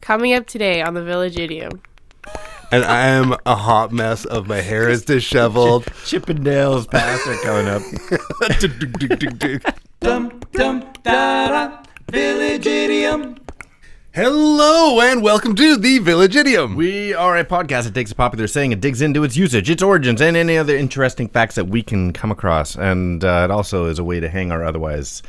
Coming up today on the Village Idiom. And I am a hot mess of my hair is disheveled. Chippendale's past are coming up. Dum dum da da, Village Idiom. Hello and welcome to the Village Idiom. We are a podcast that takes a popular saying and digs into its usage, its origins, and any other interesting facts that we can come across. And it also is a way to hang our otherwise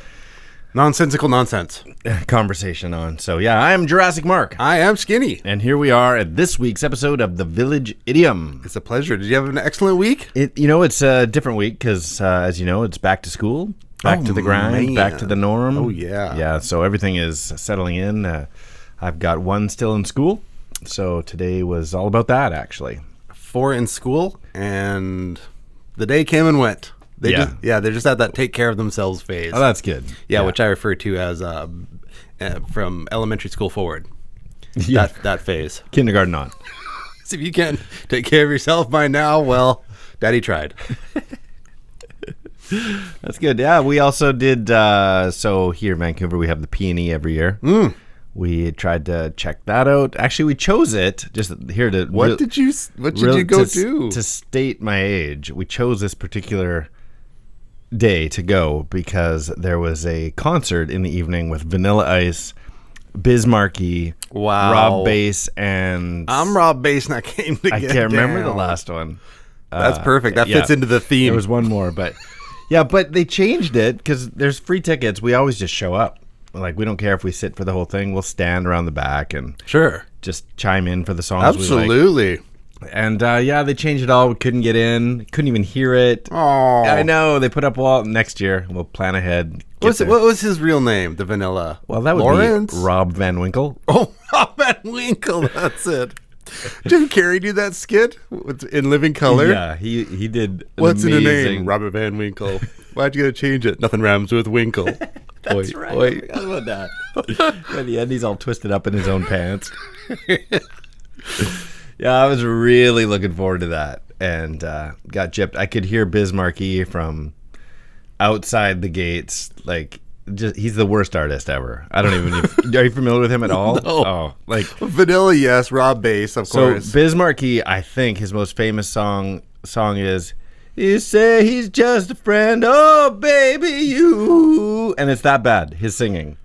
Nonsensical nonsense conversation on. So yeah, I am Jurassic Mark. I am Skinny. And here we are at this week's episode of the Village Idiom. It's a pleasure. Did you have an excellent week? It's a different week because, as you know, it's back to school, back to the grind, man. back to the norm. Oh, yeah. Yeah, so everything is settling in. I've got one still in school, so today was all about that, actually. 4 in school, and the day came and went. They just had that take care of themselves phase. Oh, that's good. Yeah, which I refer to as from elementary school forward. Yeah. That phase. Kindergarten on. So if you can't take care of yourself by now, well, Daddy tried. That's good. Yeah, we also did, so here in Vancouver, we have the P&E every year. We tried to check that out. Actually, we chose it just here to... What did you go do? To state my age, we chose this particular day to go because there was a concert in the evening with Vanilla Ice, Biz Markie, Wow. Rob Bass, and... I'm Rob Bass, and I came to I get can't remember down. the last one. That's perfect. That fits into the theme. There was one more, but... Yeah, but they changed it because there's free tickets. We always just show up. Like, we don't care if we sit for the whole thing. We'll stand around the back and Sure. just chime in for the songs we Absolutely. like. And, they changed it all. We couldn't get in. Couldn't even hear it. Oh, I know. They put up a wall next year. We'll plan ahead. What was his real name? The Vanilla. Well, that would Lawrence? be Rob Van Winkle. Oh, Rob Van Winkle. That's it. Didn't Carrie do that skit in Living Color? Yeah, he did. What's in a amazing... name? Robert Van Winkle. Why'd you gotta change it? Nothing rhymes with Winkle. That's right. I forgot about that. By the end, he's all twisted up in his own pants. Yeah, I was really looking forward to that, and got gypped. I could hear Biz Markie from outside the gates. Like, he's the worst artist ever. I don't even. Are you familiar with him at all? No. Oh, like Vanilla, yes. Rob Bass, of course. So Biz Markie, I think his most famous song is "You Say He's Just a Friend, Oh Baby You," and it's that bad, his singing.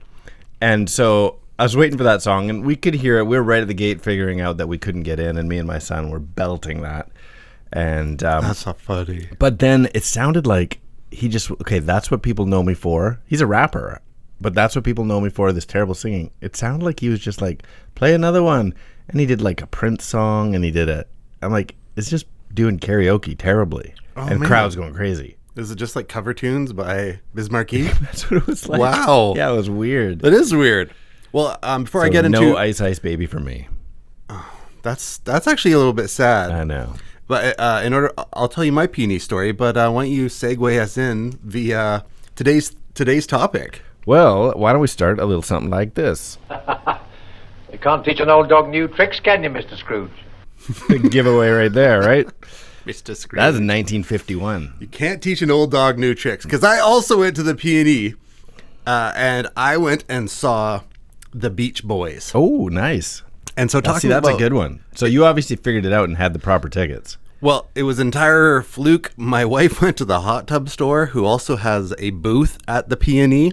And so I was waiting for that song, and we could hear it. We were right at the gate figuring out that we couldn't get in, and me and my son were belting that. And That's not funny. but then it sounded like he just, okay, that's what people know me for. He's a rapper, but that's what people know me for, this terrible singing. It sounded like he was just like, play another one. And he did like a Prince song, and he did I'm like, it's just doing karaoke terribly. And man. crowds going crazy. Is it just like cover tunes by Biz Markie? That's what it was like. Wow. Yeah, it was weird. That is weird. Well, before I So get into no Ice Ice Baby for me. that's actually a little bit sad. I know. But I'll tell you my peony story. But why don't you segue us in via today's topic? Well, why don't we start a little something like this? You can't teach an old dog new tricks, can you, Mr. Scrooge? Big giveaway right there, right? Mr. Scrooge. That was in 1951. You can't teach an old dog new tricks. Because I also went to the P&E, and I went and saw the Beach Boys. Oh, nice. And so talking that's about a good one. So you obviously figured it out and had the proper tickets. Well, it was entire fluke. My wife went to the hot tub store, who also has a booth at the P&E,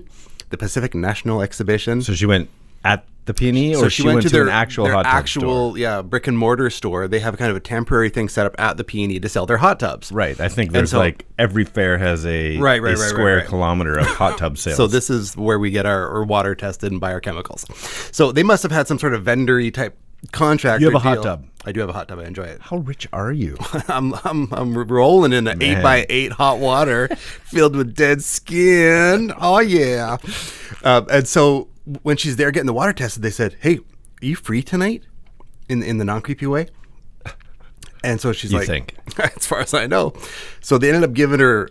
the Pacific National Exhibition. So she went at the P&E, or she went to their an actual hot tub store? Yeah, brick and mortar store. They have kind of a temporary thing set up at the P&E to sell their hot tubs. Right. I think there's like every fair has a square kilometer of hot tub sales. So this is where we get our water tested and buy our chemicals. So they must have had some sort of vendory type contract. You have a hot deal. tub. I do have a hot tub. I enjoy it. How rich are you? I'm rolling in an 8x8 hot water filled with dead skin. Oh yeah. And so when she's there getting the water tested, they said, "Hey, are you free tonight?" In the non-creepy way. And so she's like, think? As far as I know. So they ended up giving her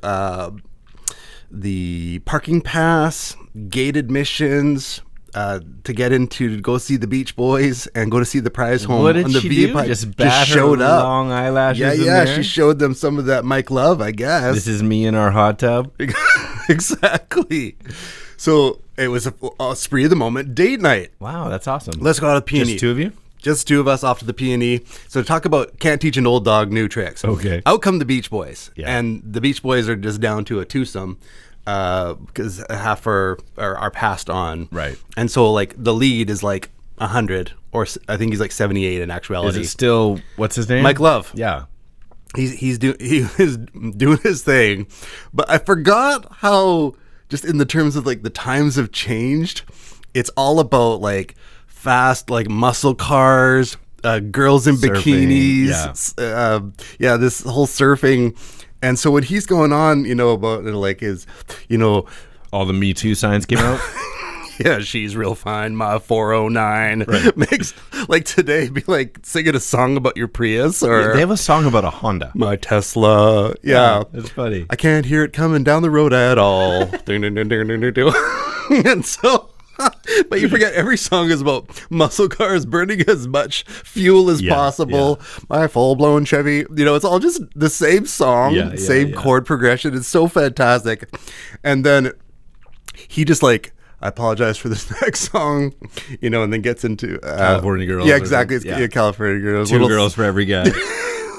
the parking pass, gate admissions, to get into to go see the Beach Boys and go to see the prize home. What did on the she do? VIP. Just bat her showed up. long eyelashes Yeah, in yeah. there? She showed them some of that Mike Love, I guess. This is me in our hot tub. Exactly. So it was a spree of the moment date night. Wow, that's awesome. Let's go out to the P&E. Just two of you? Just two of us off to the P&E. So to talk about Cant.Teach.An.Old.Dog.New.Tricks. Okay. Out come the Beach Boys. Yeah. And the Beach Boys are just down to a twosome because half are passed on. Right. And so like the lead is like 100 or I think he's like 78 in actuality. Is it still, what's his name? Mike Love. Yeah. He is doing his thing. But I forgot how just in the terms of like the times have changed. It's all about like fast like muscle cars, girls in Surfing, bikinis, this whole surfing. And so what he's going on, about like is, All the Me Too signs came out. yeah, she's real fine, my 409. Right. Makes like today be like singing a song about your Prius or They have a song about a Honda. my Tesla. Yeah. It's funny. I can't hear it coming down the road at all. And so, but you forget every song is about muscle cars burning as much fuel as possible. My full-blown Chevy, it's all just the same song, same chord progression. It's so fantastic. And then he just like, I apologize for this next song, and then gets into California Girls. Yeah, exactly. It's California Girls. Two girls for every guy.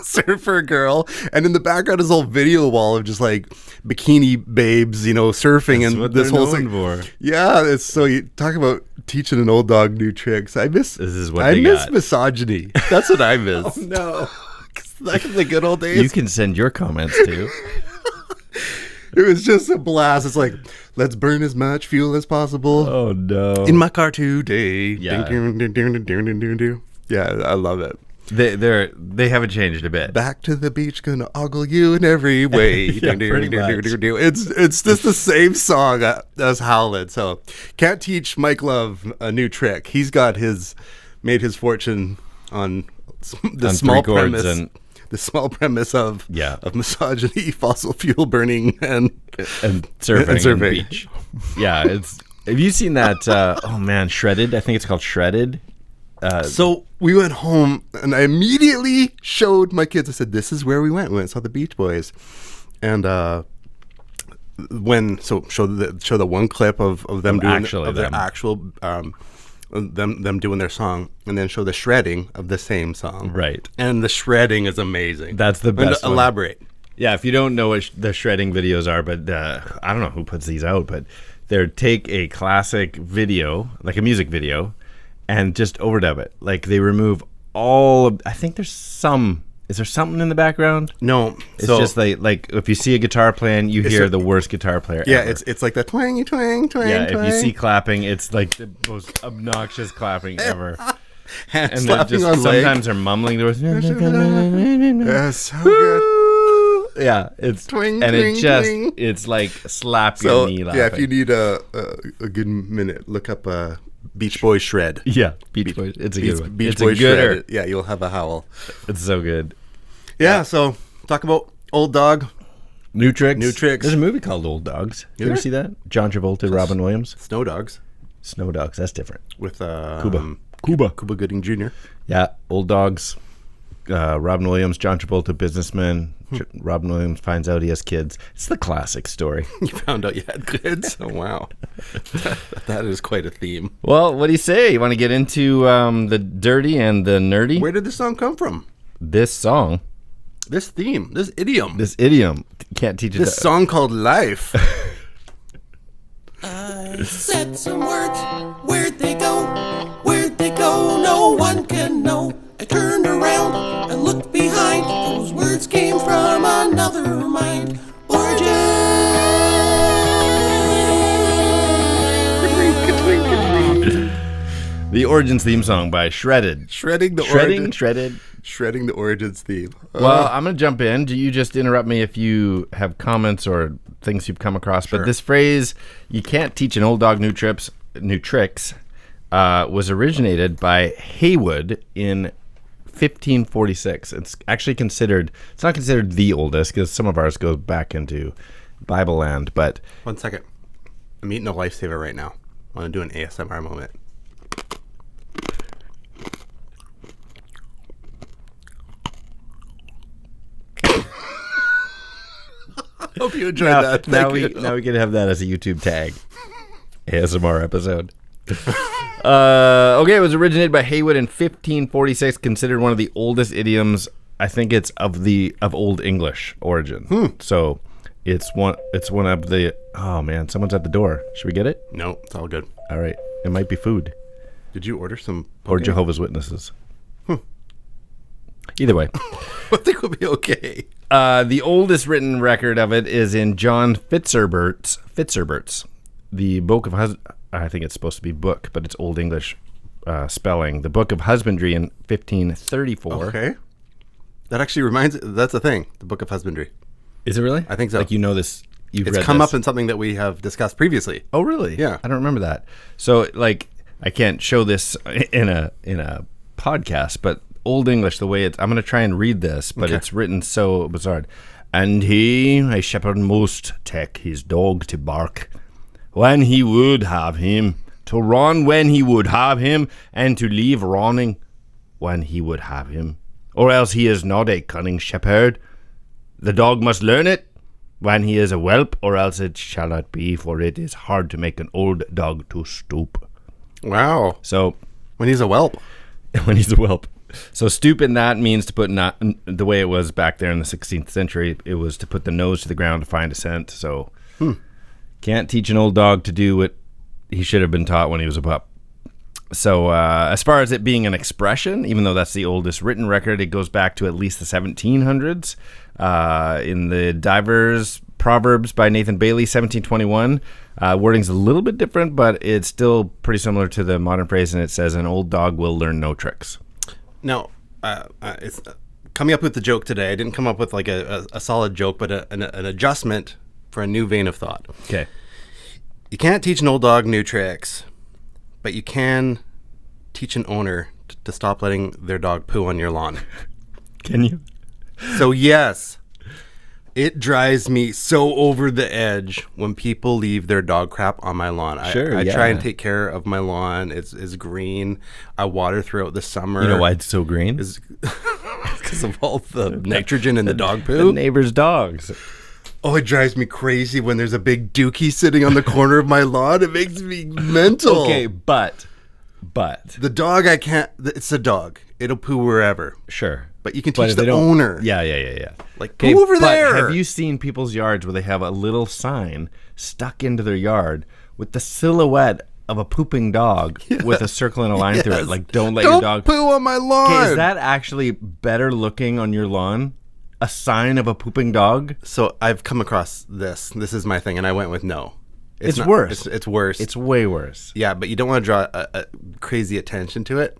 Surfer girl, and in the background is a whole video wall of just like bikini babes, surfing. That's and what this they're whole known for. Yeah, it's so you talk about teaching an old dog new tricks. I miss got. misogyny. That's what I miss. Oh, no. Like the good old days. You can send your comments too. It was just a blast. It's like, let's burn as much fuel as possible. Oh no. In my car today. Yeah. Yeah, I love it. They haven't changed a bit. Back to the beach, gonna ogle you in every way. Yeah, pretty much. It's just the same song as Howlin'. So can't teach Mike Love a new trick. He's got made his fortune on the On small three chords premise. and- The small premise of misogyny, fossil fuel burning, and surfing and and beach. Yeah, have you seen that? Oh man, Shredded. I think it's called Shredded. So we went home, and I immediately showed my kids. I said, "This is where we went. We went and saw the Beach Boys." And show the one clip of them doing their actual them doing their song, and then show the shredding of the same song. Right. And the shredding is amazing. That's the best one. Elaborate. Yeah, if you don't know what the shredding videos are, but I don't know who puts these out, but they take a classic video, like a music video, and just overdub it. Like they remove all of, I think there's some, is there something in the background? No. It's just like if you see a guitar playing, you hear the worst guitar player Yeah, ever. it's like the twangy twang twang Yeah, twang. if you see clapping, it's like the most obnoxious clapping ever. Hand And they're slapping just on leg. sometimes they're mumbling. That's so good. Yeah, it's Twing, and twing, it just twing. it's like slap So your knee laughing. yeah, if you need a good minute, look up Beach Boys shred. Yeah, Beach Boys. It's a good one. Beach It's Boys a gooder. shred. Yeah, you'll have a howl. It's so good. Yeah, so talk about Old Dog. New Tricks. New Tricks. There's a movie called Old Dogs. You ever there? see that? John Travolta, Robin Williams. Snow Dogs Snow Dogs. That's different. with Cuba Gooding Jr. Yeah, Old Dogs. Robin Williams, John Travolta, businessman. Robin Williams finds out he has kids. It's the classic story. You found out you had kids? Oh, wow. That is quite a theme. Well, what do you say? You want to get into the dirty and the nerdy? Where did this song come from? This song, This theme, this idiom, this idiom, can't teach it. this song called Life. I said some words, where'd they go? Where'd they go? No one can know. I turned around and looked behind. Those words came from another mind. The Origins theme song by Shredded. Shredding the Origins theme. Well, I'm going to jump in. Do you just interrupt me if you have comments or things you've come across? Sure. But this phrase, you can't teach an old dog new tricks, was originated by Haywood in 1546. It's actually it's not considered the oldest because some of ours go back into Bible land, but 1 second. I'm eating a lifesaver right now. I want to do an ASMR moment. Hope you enjoyed that. now Thank we you. can have that as a YouTube tag. ASMR episode. Okay, it was originated by Haywood in 1546, considered one of the oldest idioms. I think it's of Old English origin. So it's one of the. Oh man, someone's at the door. Should we get it? No, it's all good. All right, it might be food Did you order some or poke? Jehovah's Witnesses. Either way. I think we'll be okay. The oldest written record of it is in John Fitzherbert's The Book of I think it's supposed to be book, but it's Old English spelling. The Book of Husbandry in 1534. Okay. That actually that's a thing, the Book of Husbandry. Is it really? I think so. Like this, you've It's read come this. up in something that we have discussed previously. Oh, really? Yeah. I don't remember that. So, like, I can't show this in a podcast, but Old English, the way I'm going to try and read this, but Okay. it's written so bizarre. And he, a shepherd, most take his dog to bark when he would have him, to run when he would have him, and to leave running when he would have him. Or else he is not a cunning shepherd. The dog must learn it when he is a whelp, or else it shall not be, for it is hard to make an old dog to stoop. Wow. So, When he's a whelp. when he's a whelp. So stoop in that means to put not the way it was back there in the 16th century. It was to put the nose to the ground to find a scent. So can't teach an old dog to do what he should have been taught when he was a pup. So as far as it being an expression, even though that's the oldest written record, it goes back to at least the 1700s. In the Divers Proverbs by Nathan Bailey, 1721. Wording's a little bit different, but it's still pretty similar to the modern phrase, and it says, an old dog will learn no tricks. Now, it's coming up with the joke today. I didn't come up with like a solid joke, but an adjustment for a new vein of thought. Okay. You can't teach an old dog new tricks, but you can teach an owner to stop letting their dog poo on your lawn. Can you? So yes, it drives me so over the edge when people leave their dog crap on my lawn. Sure, I try yeah. and take care of my lawn. It's green. I water throughout the summer. You know why it's so green? Is because of all the nitrogen in the dog The poo. neighbor's dogs. Oh, it drives me crazy when there's a big dookie sitting on the corner of my lawn. It makes me mental. Okay, but The dog, I can't. It's a dog. It'll poo wherever. sure. But you can But teach if they the don't- owner. Yeah. Like, Okay, poo over but there. have you seen people's yards where they have a little sign stuck into their yard with the silhouette of a pooping dog with a circle and a line through it? Yes. Like, don't let your dog poo on my lawn. Okay, is that actually better looking on your lawn? A sign of a pooping dog? So I've come across this. This is my thing, and I went with no. It's not- worse. It's worse. It's way worse. Yeah, but you don't want to draw a crazy attention to it,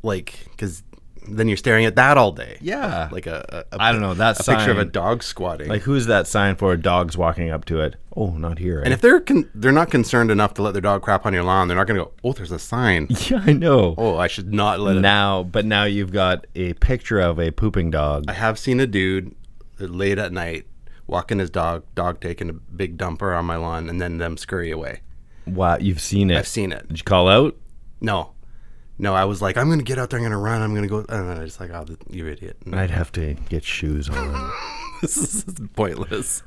like, because then you're staring at that all day. Yeah. Like I don't know, that a picture of a sign- dog squatting. Like, who's that sign for? Dogs walking up to it. Oh, not here. and if they're not concerned enough to let their dog crap on your lawn, they're not going to go, oh, there's a sign. yeah, I know. Oh, I should not let it. Now you've got a picture of a pooping dog. I have seen a dude late at night walking his dog taking a big dumper on my lawn, and then them scurry away. Wow, you've seen it. I've seen it. Did you call out? No, I was like, I'm going to get out there, I'm going to run, I'm going to go. And then I was like, oh, you idiot. I'd have to get shoes on. This is pointless.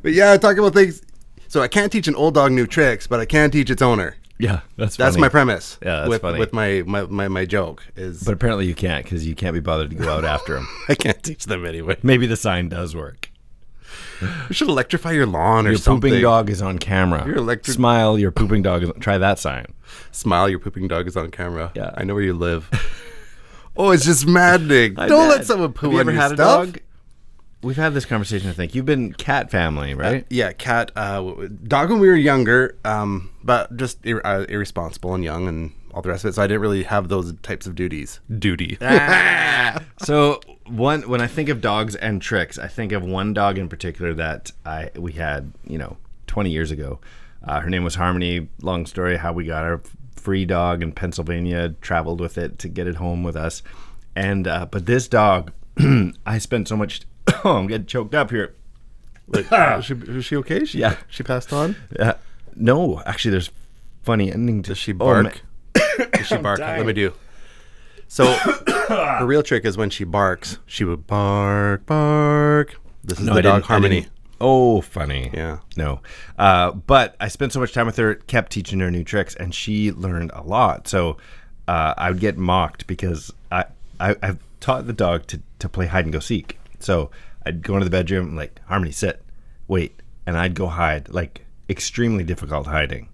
But yeah, talking about things. So I can't teach an old dog new tricks, but I can teach its owner. Yeah, that's That's funny. my premise. Yeah, that's with, funny. With my joke is But apparently you can't because you can't be bothered to go out after him. I can't teach them anyway. Maybe the sign does work. You should electrify your lawn or Your something. pooping dog is on camera. Your electric- Smile, your pooping dog is try that sign. Smile, your pooping dog is on camera. Yeah. I know where you live. Oh, it's just maddening. Don't let someone poo Have you on ever your had stuff. a dog? We've had this conversation, I think. You've been cat family, right? Yeah, cat. Dog when we were younger, but just irresponsible and young and all the rest of it. So I didn't really have those types of duties. So when I think of dogs and tricks, I think of one dog in particular that we had, 20 years ago. Her name was Harmony. Long story how we got our free dog in Pennsylvania, traveled with it to get it home with us. And but this dog, I spent so much. Oh, I'm getting choked up here. Like, is she okay? Yeah. She passed on. No, actually, there's funny ending to. Does she Oh, bark? Does she bark? Let me do. So her real trick is when she barks, she would bark. This is No, the I dog didn't- Harmony. Oh, funny. Yeah. No. But I spent so much time with her, kept teaching her new tricks, and she learned a lot. So I would get mocked because I've taught the dog to play hide and go seek. So I'd go into the bedroom, like, Harmony, sit, wait. And I'd go hide, like extremely difficult hiding.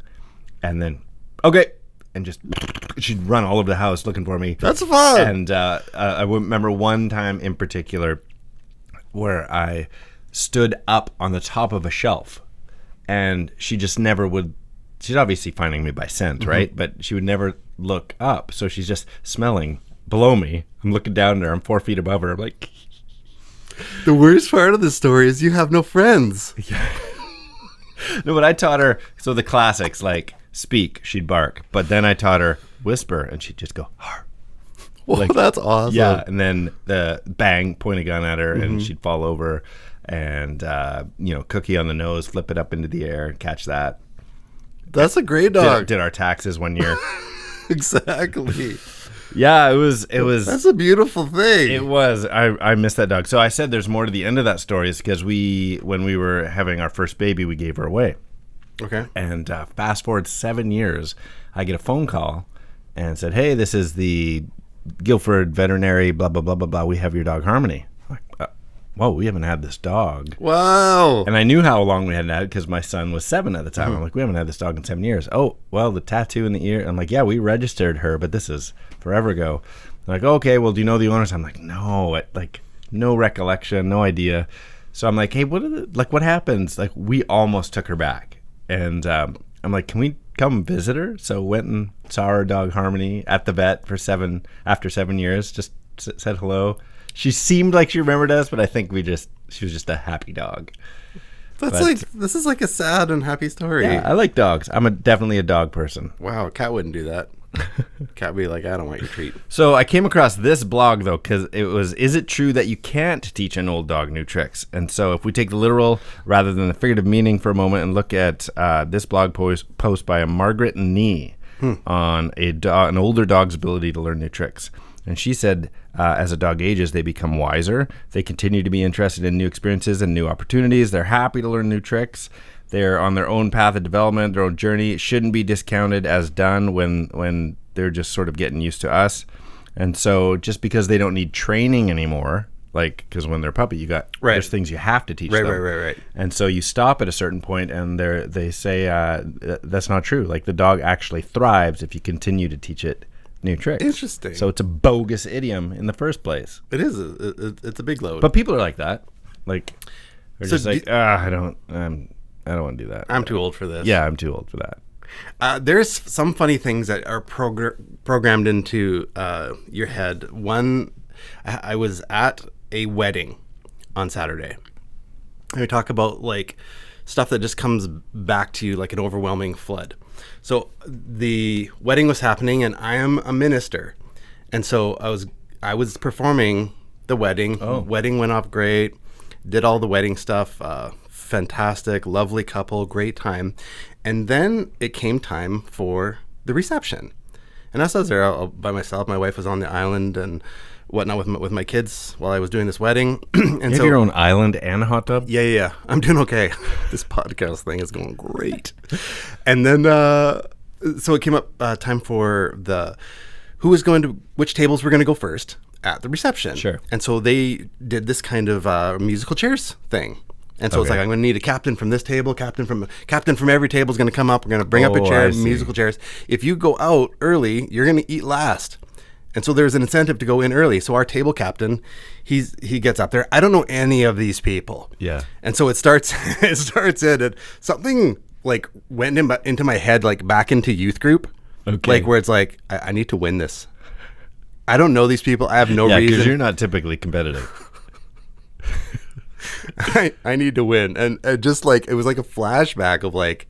And then, okay. And just, she'd run all over the house looking for me. That's fun. And I remember one time in particular where I stood up on the top of a shelf, and she just never would. She's obviously finding me by scent, right? But she would never look up. So she's just smelling below me. I'm looking down there. I'm 4 feet above her. I'm like, The worst part of the story is you have no friends. no, but I taught her. So the classics, like speak, she'd bark. But then I taught her whisper, and she'd just go, "Har." Well, that's awesome. Yeah, and then the bang, point a gun at her, and she'd fall over, and cookie on the nose, flip it up into the air, catch that. That's a great dog. Did our taxes one year. Exactly. Yeah, it was. That's a beautiful thing. It was. I missed that dog. So I said there's more to the end of that story, is because when we were having our first baby, we gave her away. Okay. And fast forward 7 years, I get a phone call and said, "Hey, this is the Guilford veterinary, blah, blah, blah, blah, blah. We have your dog, Harmony." I'm like, whoa, we haven't had this dog. Wow. And I knew how long we hadn't had it because my son was 7 at the time. I'm like, we haven't had this dog in 7 years. Oh, well, the tattoo in the ear. I'm like, yeah, we registered her, but this is forever ago. They're like, okay, well, do you know the owners? I'm like, no, no recollection, no idea. So I'm like, hey, what happens? Like, we almost took her back. And I'm like, can we come visit her? So went and saw our dog Harmony at the vet after 7 years. Just said hello. She seemed like she remembered us, but I think she was just a happy dog. This is like a sad and happy story. Yeah, I like dogs. I'm definitely a dog person. Wow, a cat wouldn't do that. Cat would be like, I don't want your treat. So I came across this blog, though, because it was, is it true that you can't teach an old dog new tricks? And so if we take the literal rather than the figurative meaning for a moment and look at this blog post by a Margaret Nee on an older dog's ability to learn new tricks. And she said, as a dog ages, they become wiser. They continue to be interested in new experiences and new opportunities. They're happy to learn new tricks. They're on their own path of development, their own journey. It shouldn't be discounted as done when they're just sort of getting used to us. And so just because they don't need training anymore, like, because when they're a puppy, there's things you have to teach them. Right. And so you stop at a certain point, and they say that's not true. Like, the dog actually thrives if you continue to teach it new tricks. Interesting. So it's a bogus idiom in the first place. It is. It's a big load. But people are like that. Like, they're So just like, I don't want to do that. I'm too old for this. Yeah, I'm too old for that. There's some funny things that are programmed into your head. One, I was at a wedding on Saturday. And we talk about like stuff that just comes back to you like an overwhelming flood. So the wedding was happening, and I am a minister, and so I was performing the wedding. Oh. Wedding went off great. Did all the wedding stuff. Fantastic, lovely couple, great time. And then it came time for the reception. And as I was there all by myself, my wife was on the island and whatnot with my kids while I was doing this wedding. And You have your own island and a hot tub? Yeah. I'm doing okay. This podcast thing is going great. And then, so it came up time for which tables were going to go first at the reception. Sure. And so they did this kind of musical chairs thing. And so it's Okay. like, I'm going to need a captain from this table, captain from every table is going to come up. We're going to bring up a chair, I see. musical chairs. If you go out early, you're going to eat last. And so there's an incentive to go in early. So our table captain, he gets up there. I don't know any of these people. Yeah. And so it starts in, and something like went into my head, like back into youth group. Okay. Like where it's like, I need to win this. I don't know these people. I have no Yeah, because reason. you're not typically competitive. I need to win. And just like, it was like a flashback of like,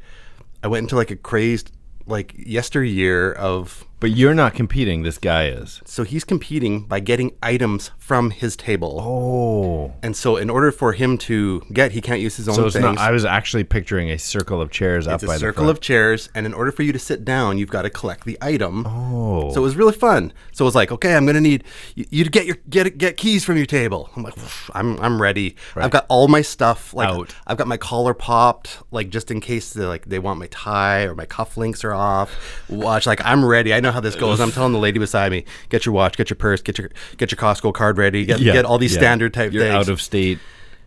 I went into like a crazed, like yesteryear of But you're not competing. This guy is. So he's competing by getting items from his table. Oh. And so in order for him to get, he can't use his own So it's things. not. I was actually picturing a circle of chairs up It's by a the circle front. of chairs, and in order for you to sit down, you've got to collect the item. Oh. So it was really fun. So it was like, okay, I'm gonna need you to get keys from your table. I'm like, I'm ready. Right. I've got all my stuff like Out. I've got my collar popped, like just in case they want my tie or my cufflinks are off. Watch, like I'm ready. I know how this goes. I'm telling the lady beside me, get your watch, get your purse, get your Costco card ready, get all these standard type You're things. out of state.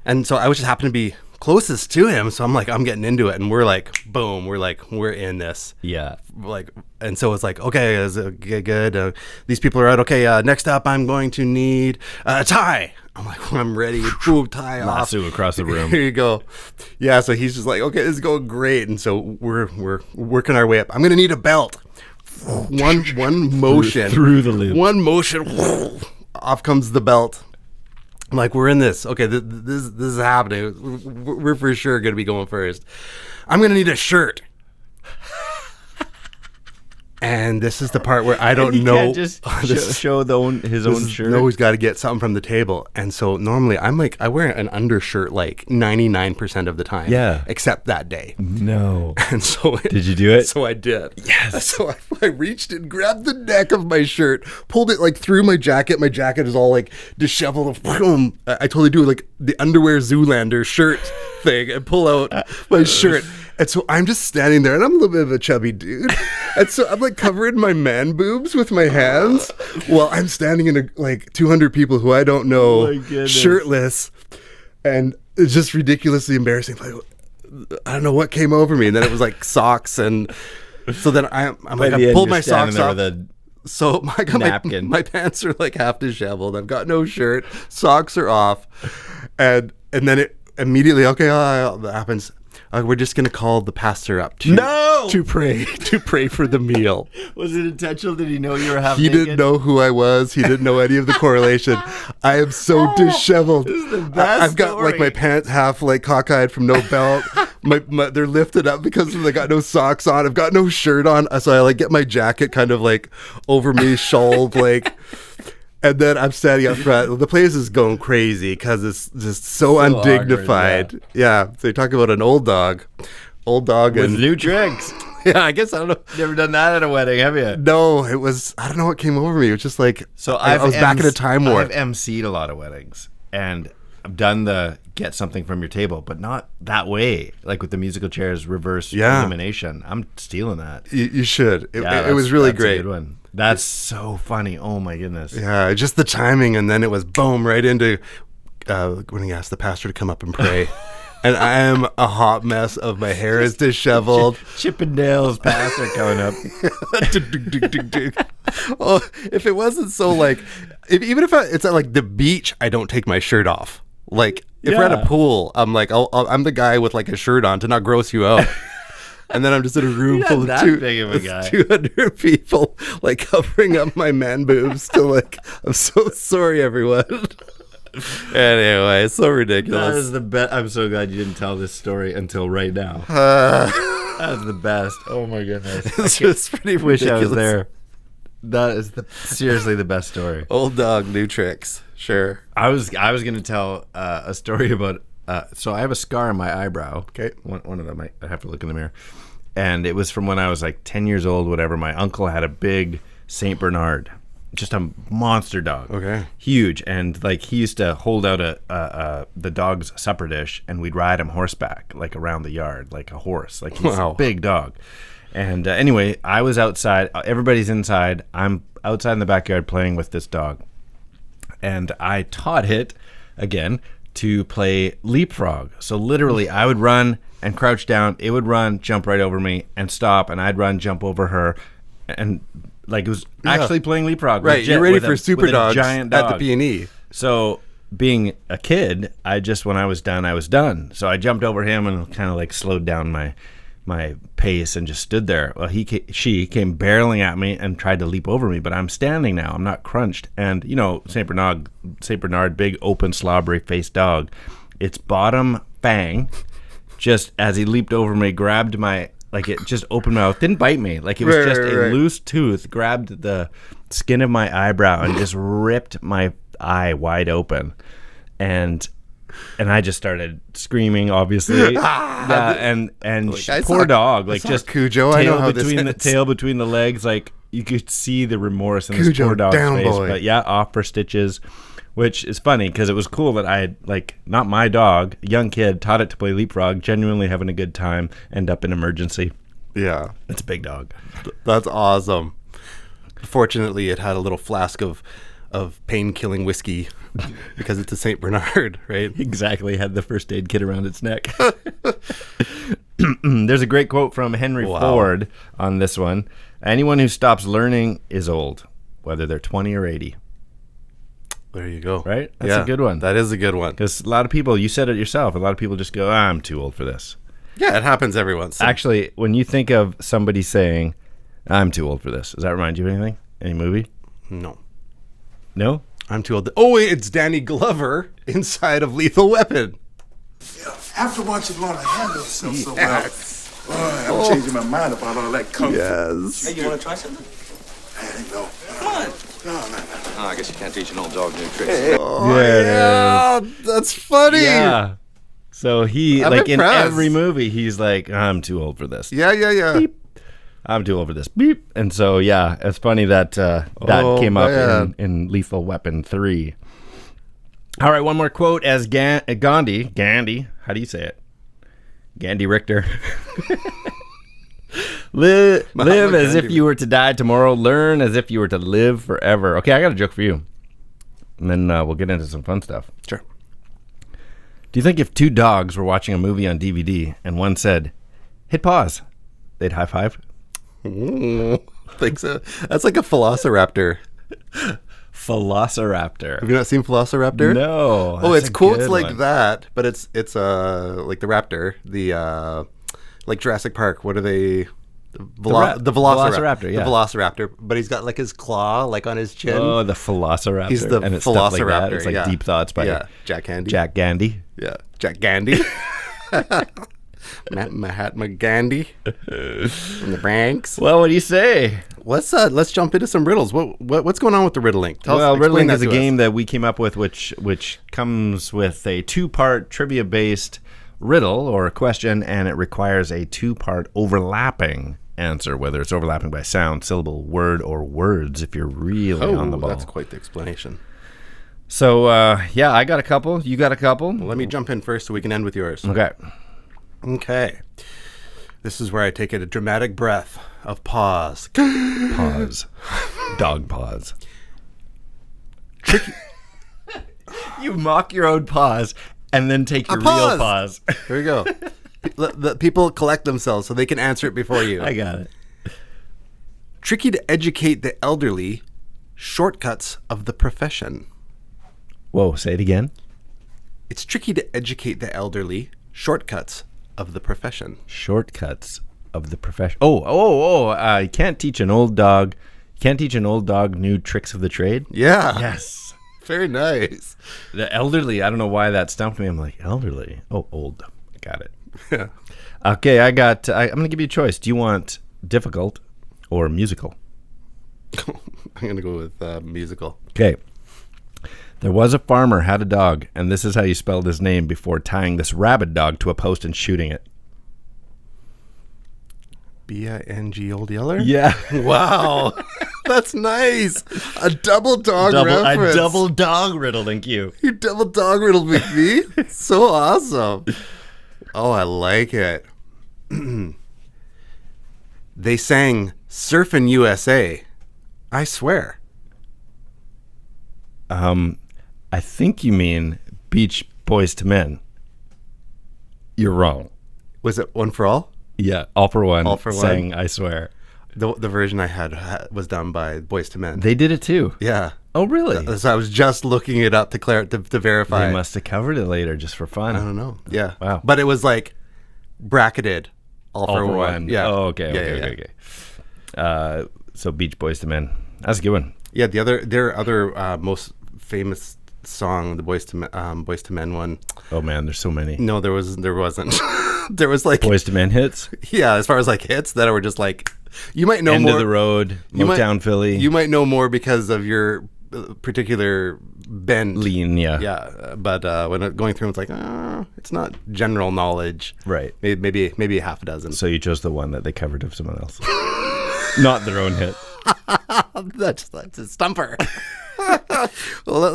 And so I was just happened to be closest to him, so I'm like, I'm getting into it, and we're like, boom, we're in this. Yeah. Like, and so it's like, okay, is it good? These people are out. Okay, next up, I'm going to need a tie. I'm like, I'm ready. Boom, tie off. Lasso across the room. Here you go. Yeah. So he's just like, okay, this is going great, and so we're working our way up. I'm gonna need a belt. One motion Through the loop. One motion. Off comes the belt. I'm like, we're in this. Okay, this is happening. We're for sure going to be going first. I'm going to need a shirt. And this is the part where I don't know. Can't just show his own shirt. No, he's got to get something from the table. And so normally I wear an undershirt like 99% of the time. Yeah. Except that day. No. And so Did you do it? So I did. Yes. So I reached and grabbed the neck of my shirt, pulled it like through my jacket. My jacket is all like disheveled. Boom. I totally do like the underwear Zoolander shirt thing and pull out my shirt. And so I'm just standing there, and I'm a little bit of a chubby dude. And so I'm like covering my man boobs with my hands while I'm standing in like 200 people who I don't know, shirtless. And it's just ridiculously embarrassing. Like, I don't know what came over me. And then it was like socks. And so then I'm like, I pulled my socks off. So my pants are like half disheveled. I've got no shirt. Socks are off. And then it immediately, okay, that happens. We're just gonna call the pastor up to pray for the meal. Was it intentional? Did he know you were half He naked? didn't know who I was. He didn't know any of the correlation. I am so disheveled. This is the best I've got like my pants half like cockeyed from no belt. my they're lifted up because I got no socks on. I've got no shirt on, so I like get my jacket kind of like over me, shawled like. And then I'm standing up front. The place is going crazy because it's just so undignified. Awkward, yeah. So you're talking about an old dog with new tricks. Yeah, I guess I don't know. Never done that at a wedding, have you? No, it was. I don't know what came over me. It was just like I was back in a time warp. I've emceed a lot of weddings, and I've done the get something from your table, but not that way. Like with the musical chairs, reverse elimination. I'm stealing that. You should. It was really great. A good one. That's so funny. Oh my goodness. Yeah, just the timing, and then it was boom right into when he asked the pastor to come up and pray. And I am a hot mess of my hair is disheveled. Chippendales pastor coming up. Oh, if it wasn't so like, even if it's at like the beach, I don't take my shirt off. Like if we're at a pool, I'm like, I'm the guy with like a shirt on to not gross you out. And then I'm just in a room full of 200 people, like covering up my man boobs to like, I'm so sorry, everyone. Anyway, it's so ridiculous. That is the best. I'm so glad you didn't tell this story until right now. That's the best. Oh my goodness. It's just pretty ridiculous. Wish I was there. That is seriously the best story. Old dog, new tricks. Sure. I was going to tell a story about. So I have a scar on my eyebrow. Okay. One of them. I have to look in the mirror. And it was from when I was like 10 years old, whatever. My uncle had a big Saint Bernard, just a monster dog. Okay. Huge. And like he used to hold out the dog's supper dish, and we'd ride him horseback, like around the yard, like a horse. Like he's a big dog. And anyway, I was outside. Everybody's inside. I'm outside in the backyard playing with this dog. And I taught it, again, to play leapfrog. So literally, I would run and crouch down. It would run, jump right over me, and stop. And I'd run, jump over her, and like it was actually playing leapfrog. Right, you're ready for super dogs giant dog at the P&E. So being a kid, when I was done, I was done. So I jumped over him and kind of like slowed down my pace and just stood there. Well, she came barreling at me and tried to leap over me, but I'm standing now. I'm not crunched. And you know, Saint Bernard, big open slobbery faced dog. Its bottom fang, just as he leaped over me, grabbed my like it just opened mouth, didn't bite me. Like it was Right, just right, a right. loose tooth, grabbed the skin of my eyebrow and just ripped my eye wide open. And I just started screaming, obviously. And I poor saw- dog, I like saw just Cujo. I know how this between the ends. tail between the legs, like you could see the remorse in this Cujo, poor dog's down face. boy. But yeah, off for stitches, which is funny because it was cool that I had, like, not my dog, a young kid, taught it to play leapfrog, genuinely having a good time, end up in emergency. Yeah, It's a big dog. that's awesome. Fortunately, it had a little flask of pain-killing whiskey because it's a Saint Bernard, right? Exactly, had the first aid kit around its neck. There's a great quote from Henry Wow. Ford on this one. Anyone who stops learning is old, whether they're 20 or 80. There you go. Right? That's a good one. That is a good one. Because a lot of people, you said it yourself, a lot of people just go, I'm too old for this. Yeah, it happens every once. in a- Actually, when you think of somebody saying, I'm too old for this, does that remind you of anything? Any movie? No, No? I'm too old. Oh, wait, it's Danny Glover inside of Lethal Weapon. After watching Laura handle herself so well, I'm changing my mind about all that kung fu. Yes. Hey, you want to try something? Hey, no. Oh, I guess you can't teach an old dog new tricks. Yeah, that's funny. Yeah. So he, I'm like impressed. in every movie, he's like, I'm too old for this. Yeah. I'm too old for this. Beep. And so, yeah, it's funny that that Oh, came up man. in Lethal Weapon 3. All right, one more quote as Gandhi, how do you say it? Gandhi Richter. Live as if Gandhi. you were to die tomorrow. Learn as if you were to live forever. Okay, I got a joke for you. And then we'll get into some fun stuff. Sure. Do you think if two dogs were watching a movie on DVD and one said, hit pause, they'd high five? Think so. That's like a Velociraptor. Velociraptor. Have you not seen Velociraptor? No. Oh, that's it's a quotes good like one. that, but it's like the raptor, the like Jurassic Park. What are they? The Velociraptor, yeah. The Velociraptor, but he's got like his claw like on his chin. Oh, the Velociraptor. He's the and it's stuff like that. Velociraptor. It's like yeah. Deep Thoughts by Jack Handy. Jack Gandhi. Yeah, Jack Gandhi. Mahatma Gandhi from the Bronx. Well, what do you say? Let's jump into some riddles. What's going on with the riddling? Well, explain Riddling that is a to us. game that we came up with, which comes with a 2-part trivia-based riddle or a question, and it requires a 2-part overlapping answer, whether it's overlapping by sound, syllable, word, or words, if you're really on the ball. That's quite the explanation. So, yeah, I got a couple. You got a couple? Let me jump in first so we can end with yours. Okay. Okay. This is where I take a dramatic breath of pause. Pause. Dog pause. You mock your own pause and then take your real pause. Here we go. The people collect themselves so they can answer it before you. I got it. Tricky to educate the elderly. Shortcuts of the profession. Whoa, say it again. It's tricky to educate the elderly. Shortcuts of the profession. Shortcuts of the profession. You can't teach an old dog. Can't teach an old dog new tricks of the trade. Yeah. Yes. Very nice. The elderly. I don't know why that stumped me. I'm like, elderly. Oh, old. Got it. Yeah. Okay, I'm going to give you a choice. Do you want difficult or musical? I'm going to go with musical. Okay. There was a farmer had a dog, and this is how you spelled his name before tying this rabid dog to a post and shooting it. B-I-N-G Old Yeller? Yeah. Wow. That's nice. A double dog reference. I double dog riddling you. You double dog riddled with me? So awesome. Oh, I like it. They sang Surfin' USA. I swear. I think you mean Beach Boys to Men. You're wrong. Was it One for All? Yeah, All for One. All for One. Sang I Swear. The version I had was done by Boys to Men. They did it too. Yeah. Oh, really? So I was just looking it up to verify. They must have covered it later just for fun. I don't know. Yeah. Wow. But it was like bracketed. All for one. Yeah. Oh, okay. So Beach Boys to Men. That's a good one. Yeah. Their other most famous song, the Boys to Men one. Oh man, there's so many. No, there wasn't. there was like Boys to Men hits. Yeah, as far as like hits that were just like you might know End more. of the Road, Motown Philly. You might know more because of your particular bend. Lean, yeah. Yeah, but when going through, it's like it's not general knowledge. Right. Maybe half a dozen. So you chose the one that they covered of someone else, not their own hit. That's a stumper. Well,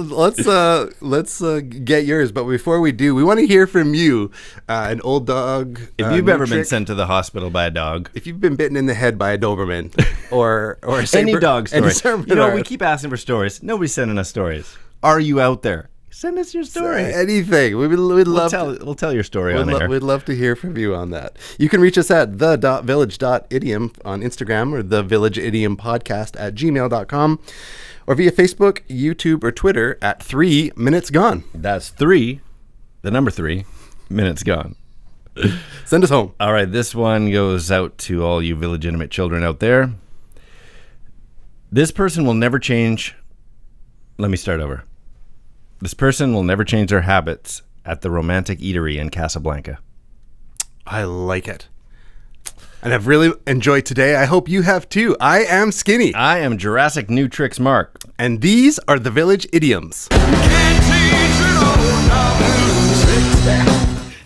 let's get yours. But before we do, we want to hear from you, an old dog. If you've ever been sent to the hospital by a dog, if you've been bitten in the head by a Doberman, or any dog story, Saint you know, we Bernard. keep asking for stories. Nobody's sending us stories. Are you out there? Send us your story. Anything. We'd love. We'll tell your story on air. We'd love to hear from you on that. You can reach us at the.village.idiom on Instagram or the Village Idiom Podcast at gmail.com or via Facebook, YouTube, or Twitter at 3 Minutes Gone. That's 3, the number 3, minutes gone. Send us home. All right, this one goes out to all you illegitimate children out there. This person will never change. Let me start over. This person will never change their habits at the romantic eatery in Casablanca. I like it. And I've really enjoyed today. I hope you have too. I am Skinny. I am Jurassic New Tricks Mark. And these are the Village Idioms.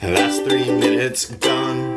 That's 3 minutes gone.